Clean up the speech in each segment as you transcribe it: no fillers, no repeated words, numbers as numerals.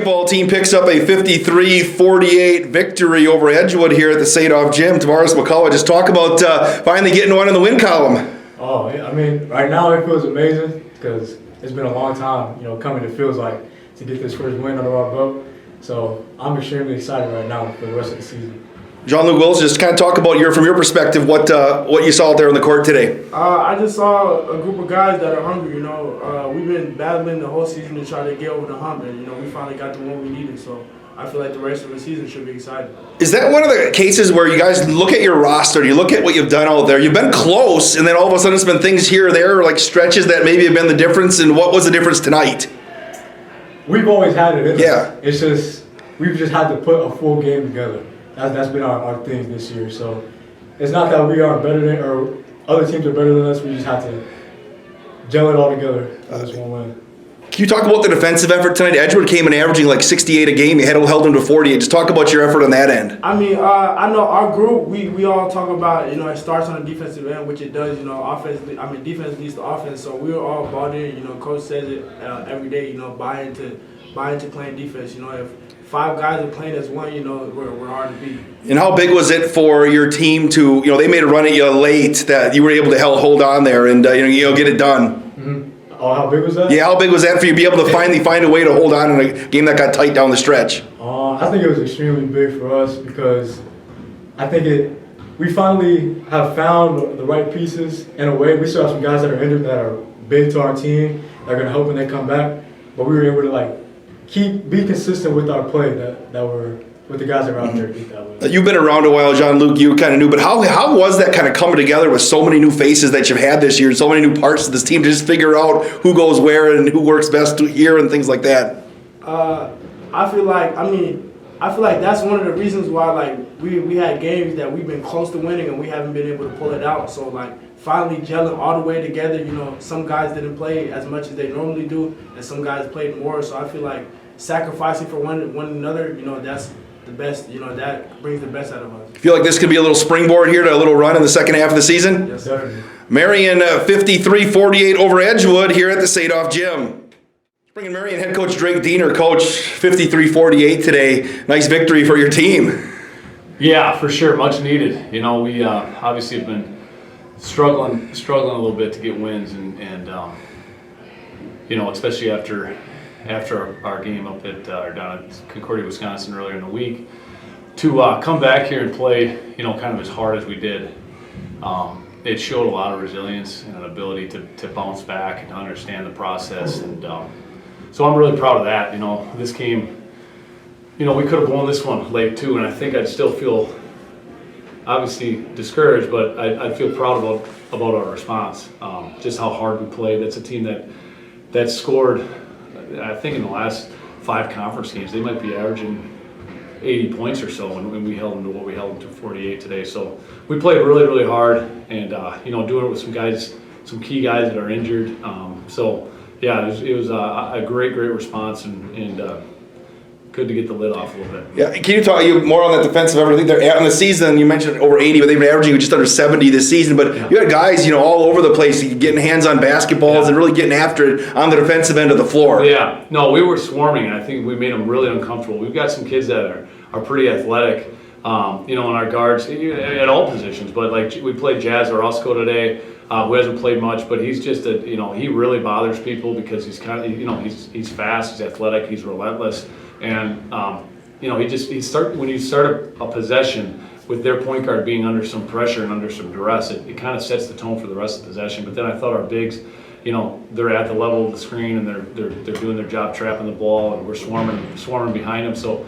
basketball team picks up a 53-48 victory over Edgewood here at the Sadov Gym. Tavares McCullough, just talk about finally getting one in the win column. Oh, I mean, right now it feels amazing because it's been a long time, coming, it feels like, to get this first win under our belt. So I'm extremely excited right now for the rest of the season. Jean-Luc Wills, just kind of talk about from your perspective what you saw out there on the court today. I just saw a group of guys that are hungry. We've been battling the whole season to try to get over the hump, and we finally got the one we needed. So I feel like the rest of the season should be exciting. Is that one of the cases where you guys look at your roster, you look at what you've done out there, you've been close, and then all of a sudden it's been things here or there, like stretches that maybe have been the difference, and what was the difference tonight? We've always had it in us. It's just, we've just had to put a full game together. That's been our thing this year. So it's not that we are better than, or other teams are better than us, we just have to gel it all together for this one win. Can you talk about the defensive effort tonight? Edgewood came in averaging like 68 a game. You held them to 48. Just talk about your effort on that end. I mean, I know our group, we all talk about, it starts on the defensive end, which it does, defense leads to offense. So we were all bought in, coach says it every day, buy into playing defense. If 5 guys are playing as one, we're hard to beat. And how big was it for your team to, they made a run at you late that you were able to hold on there and, get it done? Mm-hmm. Oh, how big was that? Yeah, how big was that for you to be able to finally find a way to hold on in a game that got tight down the stretch? I think it was extremely big for us because I think we finally have found the right pieces in a way. We still have some guys that are injured that are big to our team that are going to help when they come back, but we were able to be consistent with our play that were with the guys that are out there to beat that way. You've been around a while, Jean-Luc. You kind of knew, but how was that kind of coming together with so many new faces that you've had this year, and so many new parts of this team to just figure out who goes where and who works best here and things like that? I feel like that's one of the reasons why we had games that we've been close to winning and we haven't been able to pull it out. So finally gelling all the way together. Some guys didn't play as much as they normally do, and some guys played more. So I feel like sacrificing for one another, that's the best. That brings the best out of us. Feel like this could be a little springboard here to a little run in the second half of the season? Yes, sir. Marian 53-48 over Edgewood here at the Sadov Gym. Bringing Marian head coach Drake Diener. Coach, 53-48 today. Nice victory for your team. Yeah, for sure. Much needed. We obviously have been struggling a little bit to get wins, and especially after our game up at down at Concordia, Wisconsin earlier in the week, to come back here and play, kind of as hard as we did. It showed a lot of resilience and an ability to bounce back and to understand the process, and so I'm really proud of that. This game, we could have won this one late too, and I think I'd still feel obviously discouraged, but I'd feel proud about our response. Just how hard we played. That's a team that scored. I think in the last 5 conference games, they might be averaging 80 points or so, and we held them to what we held them to 48 today. So we played really, really hard, and doing it with some key guys that are injured. So yeah, it was a great response, and good to get the lid off a little bit. Yeah, can you talk more on that defensive effort? I think they're on the season. You mentioned over 80, but they've been averaging just under 70 this season. But you had guys, all over the place, getting hands on basketballs and really getting after it on the defensive end of the floor. Yeah, no, we were swarming, and I think we made them really uncomfortable. We've got some kids that are pretty athletic, in our guards at all positions. But we played Jazz Orozco today, who hasn't played much, but he's just he really bothers people because he's kind of he's fast, he's athletic, he's relentless. And when you start a possession with their point guard being under some pressure and under some duress, it kind of sets the tone for the rest of the possession. But then I thought our bigs, they're at the level of the screen and they're doing their job trapping the ball, and we're swarming behind them. So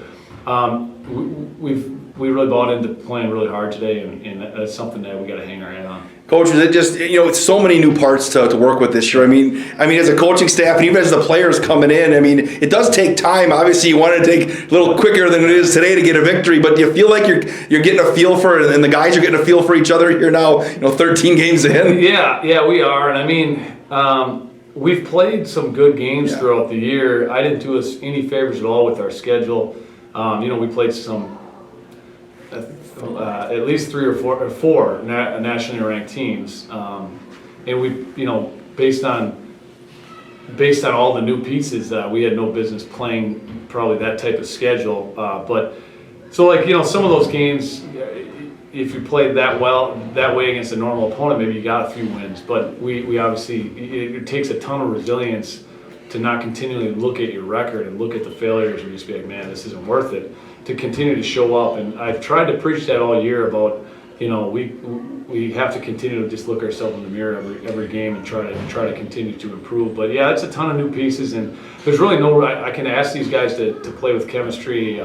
we really bought into playing really hard today, and that's something that we got to hang our head on. Coach, is it just, it's so many new parts to work with this year. I mean, as a coaching staff and even as the players coming in, it does take time. Obviously, you want to take a little quicker than it is today to get a victory, but do you feel like you're getting a feel for it, and the guys are getting a feel for each other here now, 13 games in? Yeah, we are. And we've played some good games throughout the year. I didn't do us any favors at all with our schedule. We played some at least 3 or 4 nationally ranked teams, and we, based on based on all the new pieces, we had no business playing probably that type of schedule. But so like, you know, some of those games, if you played that way against a normal opponent, maybe you got a few wins. But we obviously, it takes a ton of resilience to not continually look at your record and look at the failures and just be like, man, this isn't worth it, to continue to show up. And I've tried to preach that all year about, you know, we have to continue to just look ourselves in the mirror every game and try to continue to improve. But yeah, it's a ton of new pieces, and there's really no, I can ask these guys to play with chemistry,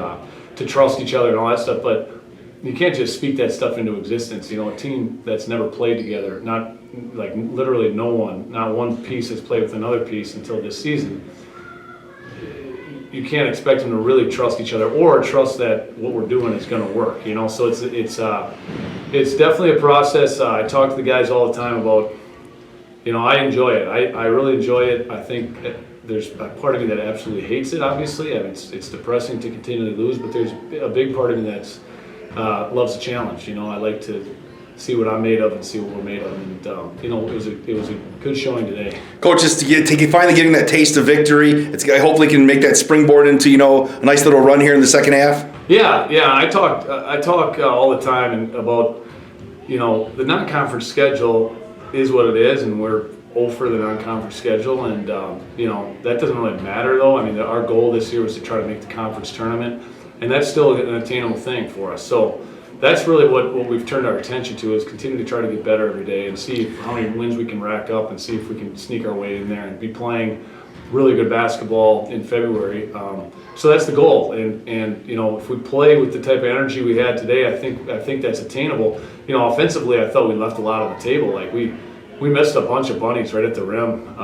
to trust each other and all that stuff, but you can't just speak that stuff into existence. You know, a team that's never played together, not like literally not one piece has played with another piece until this season. You can't expect them to really trust each other or trust that what we're doing is going to work. You know, so it's definitely a process. I talk to the guys all the time about, you know, I enjoy it. I really enjoy it. I think there's a part of me that absolutely hates it. Obviously, I mean, it's depressing to continually lose, but there's a big part of me that's loves the challenge. You know, I like to see what I'm made of and see what we're made of, and you know, it was a good showing today. Coach, just finally getting that taste of victory, it's hopefully can make that springboard into, you know, a nice little run here in the second half. Yeah. I talk all the time about, you know, the non-conference schedule is what it is, and we're 0 for the non-conference schedule, and you know, that doesn't really matter though. I mean, our goal this year was to try to make the conference tournament, and that's still an attainable thing for us. So that's really what we've turned our attention to, is continue to try to get better every day and see how many wins we can rack up and see if we can sneak our way in there and be playing really good basketball in February. So that's the goal, and you know, if we play with the type of energy we had today, I think that's attainable. You know, offensively, I thought we left a lot on the table. Like we missed a bunch of bunnies right at the rim,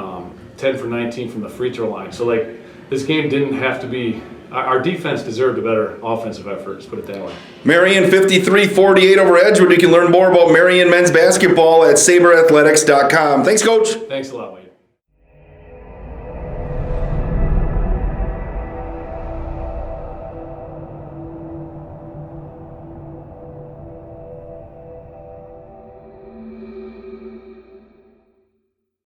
10 for 19 from the free throw line. So like, this game didn't have to be. Our defense deserved a better offensive effort, let's put it that way. Marian 53-48 over Edgewood. You can learn more about Marian men's basketball at saberathletics.com. Thanks, Coach. Thanks a lot, Mike.